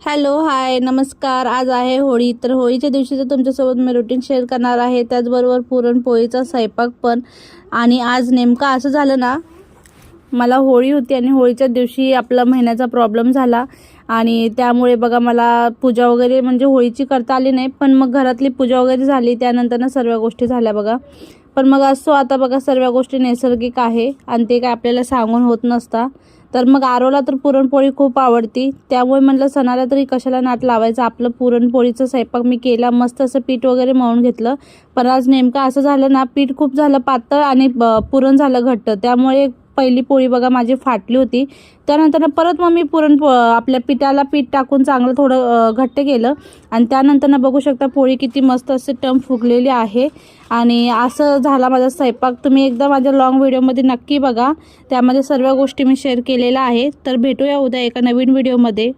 Hello hi नमस्कार. आज आहे होळी. तर होळीच्या दिवशीचं तुमच्यासोबत मी रुटीन शेअर करणार आहे, त्याचबरोबर पुरणपोळीचा स्वयंपाक पण. आणि आज नेमकं असं झालं ना, मला होळी होती आणि होळीच्या दिवशी आपला महिन्याचा प्रॉब्लेम झाला आणि त्यामुळे बघा मला पूजा वगैरे म्हणजे होळीची करता आली नाही, पण मग घरातली पूजा वगैरे झाली, त्यानंतर सर्व गोष्टी झाल्या बघा. पण मग असो आता बघा, सर्व गोष्टी नैसर्गिक आहे आणि ते काय आपल्याला सांगून होत नसता. तर मग आरोला तर पुरणपोळी खूप आवडती, त्यामुळे म्हटलं सणाला तरी कशाला नाट लावायचं, आपलं पुरणपोळीचा स्वयंपाक मी केला. मस्त असं पीठ वगैरे मळून घेतलं. पण आज नेमकं असं झालं ना, पीठ खूप झालं पातळ आणि पुरण झालं घट्ट, त्यामुळे पहिली पोळी बघा माझी फाटली होती. त्यानंतर परत मग मी आपल्या पिठाला पीठ टाकून चांगलं थोडं घट्ट केलं आणि त्यानंतर बघू शकता पोळी किती मस्त असे टम फुगलेली आहे. आणि असं झाला माझा स्वयंपाक. तुम्ही एकदा माझ्या लॉंग व्हिडिओमध्ये नक्की बघा, त्यामध्ये सर्व गोष्टी मी शेअर केलेल्या आहेत. तर भेटूया उद्या एका नवीन व्हिडिओमध्ये.